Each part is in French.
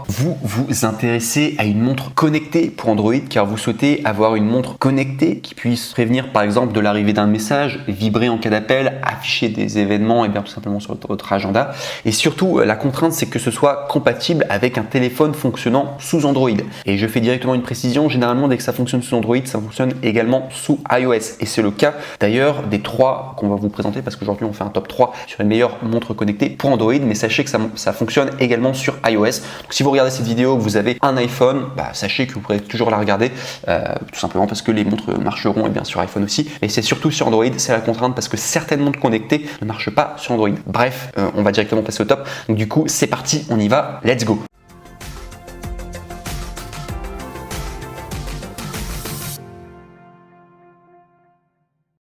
Vous vous intéressez à une montre connectée pour Android car vous souhaitez avoir une montre connectée qui puisse prévenir par exemple de l'arrivée d'un message, vibrer en cas d'appel, afficher des événements et bien tout simplement sur votre agenda. Et surtout, la contrainte c'est que ce soit compatible avec un téléphone fonctionnant sous Android. Et je fais directement une précision, généralement dès que ça fonctionne sous Android, ça fonctionne également sous iOS. Et c'est le cas d'ailleurs des 3 qu'on va vous présenter parce qu'aujourd'hui on fait un top 3 sur les meilleures montres connectées pour Android, mais sachez que ça fonctionne également sur iOS. Donc si vous regardez cette vidéo, que vous avez un iPhone, sachez que vous pourrez toujours la regarder, tout simplement parce que les montres marcheront et bien sur iPhone aussi. Et c'est surtout sur Android, c'est la contrainte parce que certaines montres connectées ne marchent pas sur Android. Bref, on va directement passer au top. Donc du coup, c'est parti, on y va, let's go.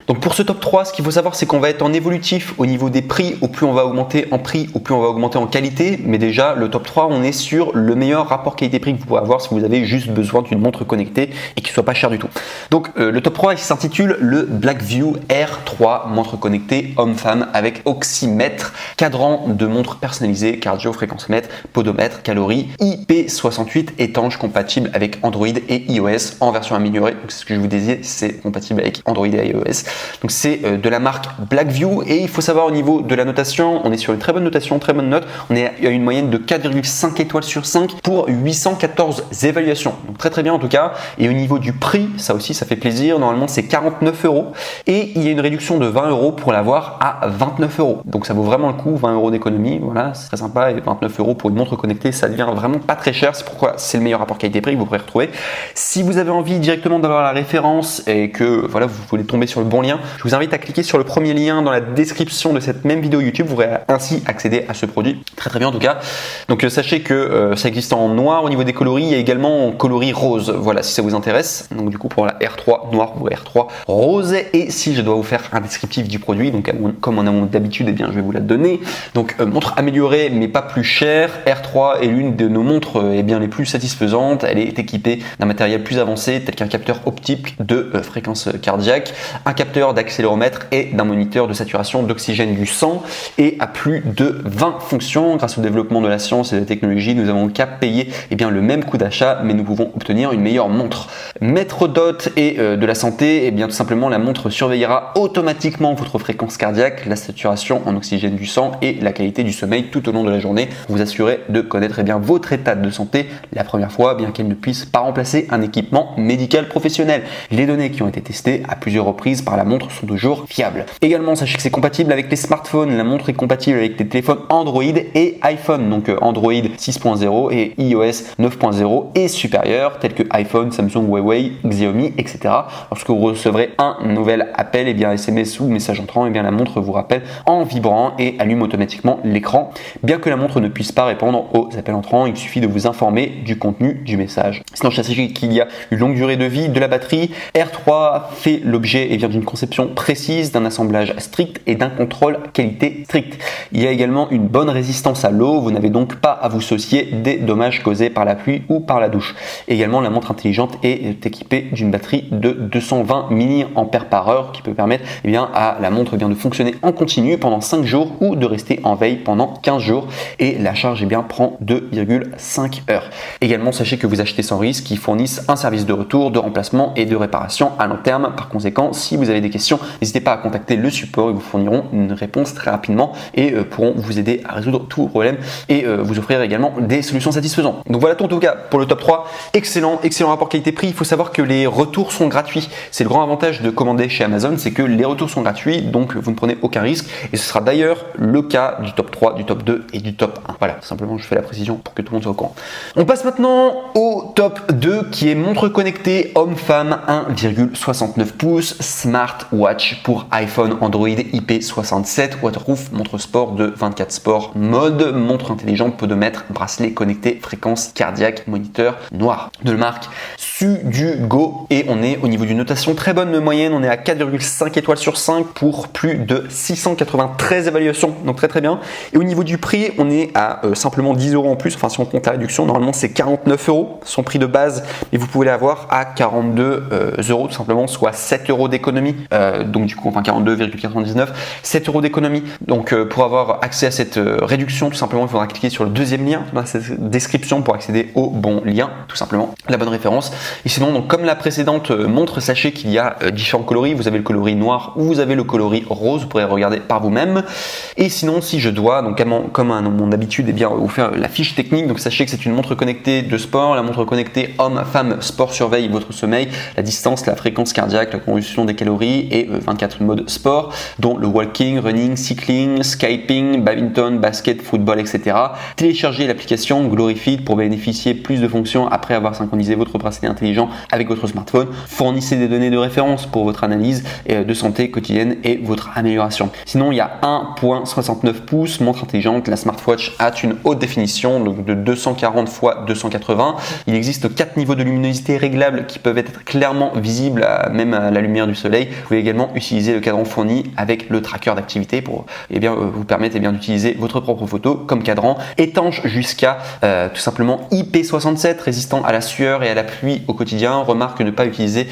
Donc pour ce top 3, ce qu'il faut savoir, c'est qu'on va être en évolutif au niveau des prix. Au plus on va augmenter en prix, au plus on va augmenter en qualité. Mais déjà, le top 3, on est sur le meilleur rapport qualité-prix que vous pouvez avoir si vous avez juste besoin d'une montre connectée et qui ne soit pas chère du tout. Donc le top 3, il s'intitule le Blackview R3, montre connectée homme-femme avec oxymètre, cadran de montre personnalisé, cardio, fréquencemètre, podomètre, calories, IP68 étanche, compatible avec Android et iOS en version améliorée. Donc c'est ce que je vous disais, c'est compatible avec Android et iOS. Donc c'est de la marque Blackview et il faut savoir au niveau de la notation, on est sur une très bonne notation, très bonne note. On est à une moyenne de 4,5 étoiles sur 5 pour 814 évaluations. Donc très bien en tout cas. Et au niveau du prix, ça aussi ça fait plaisir. Normalement c'est 49 € et il y a une réduction de 20 € pour l'avoir à 29 €. Donc ça vaut vraiment le coup, 20 € d'économie. Voilà, c'est très sympa et 29 € pour une montre connectée, ça devient vraiment pas très cher. C'est pourquoi c'est le meilleur rapport qualité-prix que vous pourrez retrouver. Si vous avez envie directement d'avoir la référence et que voilà, vous voulez tomber sur le bon lien, je vous invite à cliquer sur le premier lien dans la description de cette même vidéo YouTube. Vous pourrez ainsi accéder à ce produit. Très bien en tout cas. Donc sachez que ça existe en noir au niveau des coloris. Il y a également en coloris rose. Voilà, si ça vous intéresse. Donc du coup pour la R3 noir ou R3 rose. Et si je dois vous faire un descriptif du produit, donc comme on a d'habitude, eh bien je vais vous la donner. Donc montre améliorée mais pas plus chère. R3 est l'une de nos montres les plus satisfaisantes. Elle est équipée d'un matériel plus avancé tel qu'un capteur optique de fréquence cardiaque, un capteur d'accéléromètre et d'un moniteur de saturation d'oxygène du sang et à plus de 20 fonctions. Grâce au développement de la science et de la technologie, nous avons qu'à payer le même coût d'achat, mais nous pouvons obtenir une meilleure montre. Maître d'hôte et de la santé, tout simplement la montre surveillera automatiquement votre fréquence cardiaque, la saturation en oxygène du sang et la qualité du sommeil tout au long de la journée. Vous assurez de connaître votre état de santé la première fois, bien qu'elle ne puisse pas remplacer un équipement médical professionnel. Les données qui ont été testées à plusieurs reprises par la montre sont toujours fiables. Également, sachez que c'est compatible avec les smartphones. La montre est compatible avec les téléphones Android et iPhone, donc Android 6.0 et iOS 9.0 et supérieur, tels que iPhone, Samsung, Huawei, Xiaomi, etc. Lorsque vous recevrez un nouvel appel, SMS ou message entrant, la montre vous rappelle en vibrant et allume automatiquement l'écran. Bien que la montre ne puisse pas répondre aux appels entrants, il suffit de vous informer du contenu du message. Sinon, sachez qu'il y a une longue durée de vie de la batterie. R3 fait l'objet d'une conception précise, d'un assemblage strict et d'un contrôle qualité strict. Il y a également une bonne résistance à l'eau, vous n'avez donc pas à vous soucier des dommages causés par la pluie ou par la douche. Également, la montre intelligente est équipée d'une batterie de 220 mAh qui peut permettre à la montre de fonctionner en continu pendant 5 jours ou de rester en veille pendant 15 jours et la charge prend 2,5 heures. Également, sachez que vous achetez sans risque, qui fournissent un service de retour, de remplacement et de réparation à long terme. Par conséquent, si vous avez des questions, n'hésitez pas à contacter le support, ils vous fourniront une réponse très rapidement et pourront vous aider à résoudre tous vos problèmes et vous offrir également des solutions satisfaisantes. Donc voilà tout en tout cas pour le top 3. Excellent rapport qualité-prix. Il faut savoir que les retours sont gratuits. C'est le grand avantage de commander chez Amazon, c'est que les retours sont gratuits, donc vous ne prenez aucun risque et ce sera d'ailleurs le cas du top 3, du top 2 et du top 1. Voilà, simplement je fais la précision pour que tout le monde soit au courant. On passe maintenant au top 2 qui est montre connectée homme-femme 1,69 pouces, smartwatch pour iPhone, Android, IP67, waterproof, montre sport de 24 sports mode, montre intelligente, podomètre, bracelet connecté, fréquence cardiaque, moniteur noir. De la marque Sudugo et on est au niveau d'une notation très bonne moyenne, on est à 4,5 étoiles sur 5 pour plus de 693 évaluations, donc très très bien. Et au niveau du prix, on est à simplement 10 € en plus, enfin si on compte la réduction, normalement c'est 49 €, son prix de base, mais vous pouvez l'avoir à 42 € tout simplement, soit 7 € d'économie, donc du coup, enfin 42,99, 7 € d'économie. Donc pour avoir accès à cette réduction, tout simplement, il faudra cliquer sur le deuxième lien dans la description pour accéder au bon lien, tout simplement, la bonne référence. Et sinon, donc comme la précédente montre, sachez qu'il y a différents coloris. Vous avez le coloris noir ou vous avez le coloris rose. Vous pourrez regarder par vous-même. Et sinon, si je dois, donc comme à mon habitude, eh bien, vous faire la fiche technique. Donc sachez que c'est une montre connectée de sport. La montre connectée homme-femme sport surveille votre sommeil, la distance, la fréquence cardiaque, la combustion des calories et 24 modes sport, dont le walking, running, cycling, skipping, badminton, basket, football, etc. Téléchargez l'application Glorifit pour bénéficier plus de fonctions après avoir synchronisé votre bracelet intelligent avec votre smartphone. Fournissez des données de référence pour votre analyse de santé quotidienne et votre amélioration. Sinon, il y a 1,69 pouces, montre intelligente. La smartwatch a une haute définition donc de 240 x 280. Il existe 4 niveaux de luminosité réglables qui peuvent être clairement visibles même à la lumière du soleil. Vous pouvez également utiliser le cadran fourni avec le tracker d'activité pour vous permettre d'utiliser votre propre photo comme cadran, étanche jusqu'à tout simplement IP67, résistant à la sueur et à la pluie au quotidien. Remarque ne pas utiliser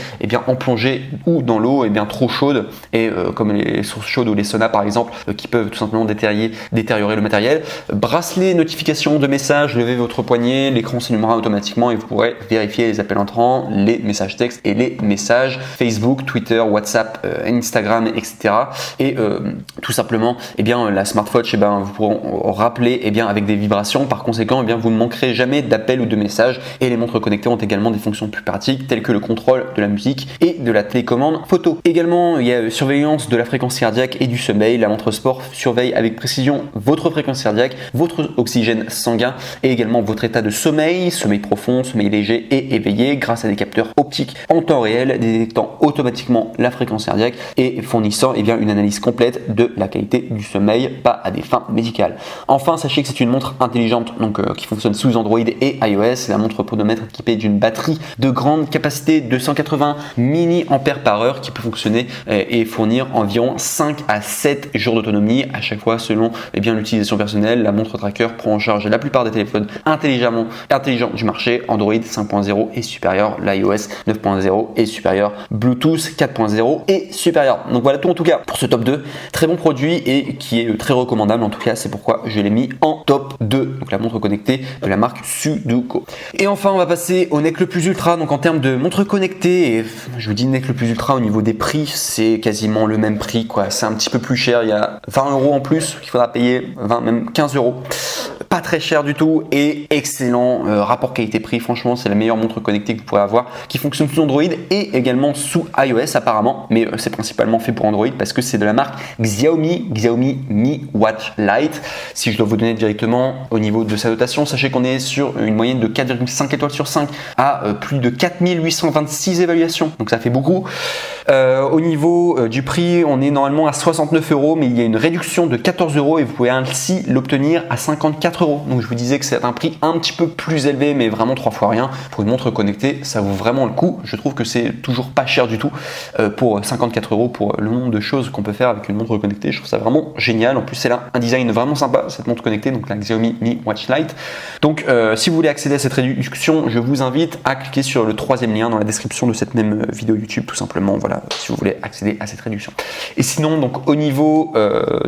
en plongée ou dans l'eau trop chaude, et comme les sources chaudes ou les saunas par exemple, qui peuvent tout simplement détériorer le matériel. Bracelet notification de messages, levez votre poignet, l'écran s'allumera automatiquement et vous pourrez vérifier les appels entrants, les messages textes et les messages Facebook, Twitter, WhatsApp, Instagram, etc. Et tout simplement, la smartwatch, vous pourrez rappeler avec des vibrations. Par conséquent, vous ne manquerez jamais d'appels ou de messages. Et les montres connectées ont également des fonctions plus pratiques telles que le contrôle de la musique et de la télécommande photo. Également, il y a surveillance de la fréquence cardiaque et du sommeil. La montre sport surveille avec précision votre fréquence cardiaque, votre oxygène sanguin et également votre état de sommeil, sommeil profond, sommeil léger et éveillé grâce à des capteurs optiques en temps réel, détectant automatiquement la fréquence cardiaque et fournissant une analyse complète de la qualité du sommeil, pas à des fins médicales. Enfin, sachez que c'est une montre intelligente qui fonctionne sous Android et iOS. La montre podomètre équipée d'une batterie de grande capacité de 180 mAh qui peut fonctionner et fournir environ 5 à 7 jours d'autonomie à chaque fois selon l'utilisation personnelle. La montre tracker prend en charge la plupart des téléphones intelligents du marché, Android 5.0 et supérieur, l'iOS 9.0 et supérieur, Bluetooth 4.0 et supérieur. Donc voilà tout en tout cas pour ce top 2. Très bon produit et qui est très recommandable en tout cas, c'est pourquoi je l'ai mis en top 2. Donc la montre connectée de la marque Sudugo. Et enfin, on va passer au NEC le plus ultra. Donc en termes de montre connectée, et je vous dis NEC le plus ultra au niveau des prix, c'est quasiment le même prix quoi. C'est un petit peu plus cher, il y a 20 € en plus qu'il faudra payer, 20 même 15 €. Pas très cher du tout et excellent rapport qualité-prix. Franchement, c'est la meilleure montre connectée que vous pourrez avoir, qui fonctionne sous Android et également sous iOS apparemment, mais c'est principalement fait pour Android parce que c'est de la marque Xiaomi Mi Watch Lite. Si je dois vous donner directement au niveau de sa notation, sachez qu'on est sur une moyenne de 4,5 étoiles sur 5 à plus de 4826 évaluations, donc ça fait beaucoup. Au niveau du prix, on est normalement à 69 €, mais il y a une réduction de 14 € et vous pouvez ainsi l'obtenir à 54 €. Donc je vous disais que c'est un prix un petit peu plus élevé, mais vraiment 3 fois rien. Pour une montre connectée, ça vaut vraiment le coup. Je trouve que c'est toujours pas cher du tout pour 54 € pour le nombre de choses qu'on peut faire avec une montre connectée. Je trouve ça vraiment génial. En plus, elle a un design vraiment sympa, cette montre connectée, donc la Xiaomi Mi Watch Lite. Donc si vous voulez accéder à cette réduction, je vous invite à cliquer sur le troisième lien dans la description de cette même vidéo YouTube, tout simplement. Voilà, si vous voulez accéder à cette réduction. Et sinon, donc au niveau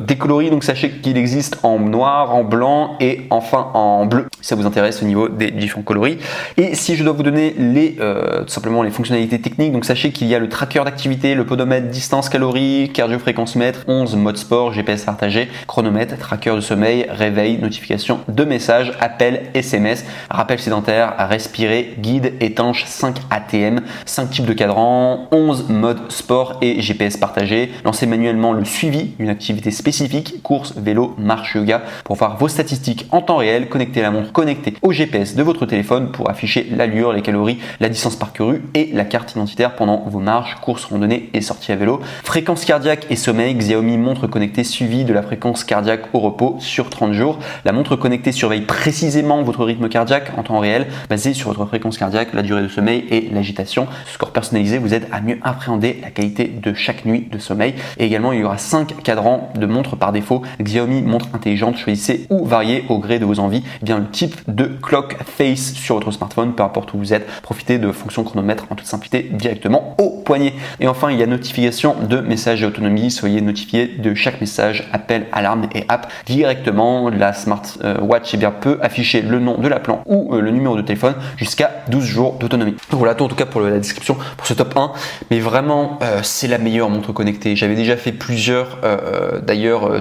des coloris, donc sachez qu'il existe en noir, en blanc et enfin en bleu. Si ça vous intéresse au niveau des différents coloris. Et si je dois vous donner tout simplement les fonctionnalités techniques, donc sachez qu'il y a le tracker d'activité, le podomètre, distance, calories, cardio-fréquence-mètre, 11 mode sport, GPS partagé, chronomètre, tracker de sommeil, réveil, notification de messages, appel, SMS, rappel sédentaire, respirer, guide, étanche, 5 ATM, 5 types de cadrans, 11 modes mode sport et GPS partagé. Lancez manuellement le suivi d'une activité spécifique, course, vélo, marche, yoga, pour voir vos statistiques en temps réel. Connectez la montre connectée au GPS de votre téléphone pour afficher l'allure, les calories, la distance parcourue et la carte identitaire pendant vos marches, courses, randonnées et sorties à vélo. Fréquence cardiaque et sommeil. Xiaomi montre connectée suivi de la fréquence cardiaque au repos sur 30 jours. La montre connectée surveille précisément votre rythme cardiaque en temps réel, basé sur votre fréquence cardiaque, la durée de sommeil et l'agitation. Ce score personnalisé vous aide à mieux appréhender la qualité de chaque nuit de sommeil. Et également, il y aura 5 cadrans de montres par défaut. Xiaomi montre intelligente, choisissez ou variez au gré de vos envies bien le type de clock face sur votre smartphone, peu importe où vous êtes. Profitez de fonctions chronomètre en toute simplicité directement au poignet. Et enfin, il y a notification de messages et autonomie. Soyez notifié de chaque message, appel, alarme et app directement. La smartwatch peut afficher le nom de l'appelant ou le numéro de téléphone jusqu'à 12 jours d'autonomie. Donc voilà tout en tout cas pour la description pour ce top 1. Mais vraiment, c'est la meilleure montre connectée. J'avais déjà fait plusieurs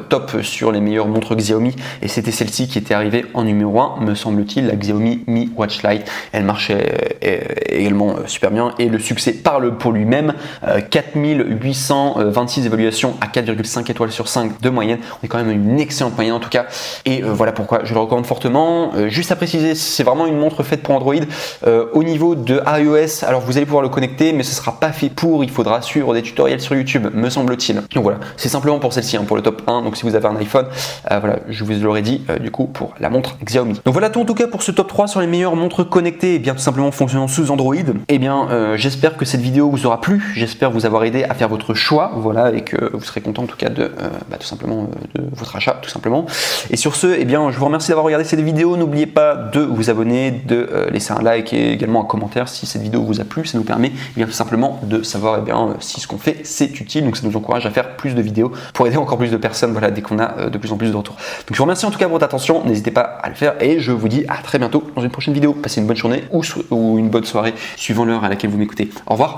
tops sur les meilleures montres Xiaomi et c'était celle-ci qui était arrivée en numéro 1, me semble-t-il, la Xiaomi Mi Watch Lite. Elle marchait également super bien et le succès parle pour lui-même. 4826 évaluations à 4,5 étoiles sur 5 de moyenne. On est quand même une excellente moyenne en tout cas. Et voilà pourquoi je le recommande fortement. Juste à préciser, c'est vraiment une montre faite pour Android. Au niveau de iOS, alors vous allez pouvoir le connecter, mais ce ne sera pas fait pour. Il faudra suivre des tutoriels sur YouTube, me semble-t-il. Donc voilà, c'est simplement pour celle-ci, pour le top 1. Donc si vous avez un iPhone, voilà, je vous l'aurais dit du coup pour la montre Xiaomi. Donc voilà tout en tout cas pour ce top 3 sur les meilleures montres connectées, et bien tout simplement fonctionnant sous Android. Et bien j'espère que cette vidéo vous aura plu. J'espère vous avoir aidé à faire votre choix, voilà, et que vous serez content en tout cas de tout simplement de votre achat, tout simplement. Et sur ce, eh bien, je vous remercie d'avoir regardé cette vidéo. N'oubliez pas de vous abonner, de laisser un like et également un commentaire si cette vidéo vous a plu. Ça nous permet bien tout simplement de savoir si ce qu'on fait c'est utile. Donc ça nous encourage à faire plus de vidéos pour aider encore plus de personnes. Voilà, dès qu'on a de plus en plus de retours. Donc je vous remercie en tout cas pour votre attention. N'hésitez pas à le faire et je vous dis à très bientôt dans une prochaine vidéo. Passez une bonne journée ou une bonne soirée suivant l'heure à laquelle vous m'écoutez. Au revoir.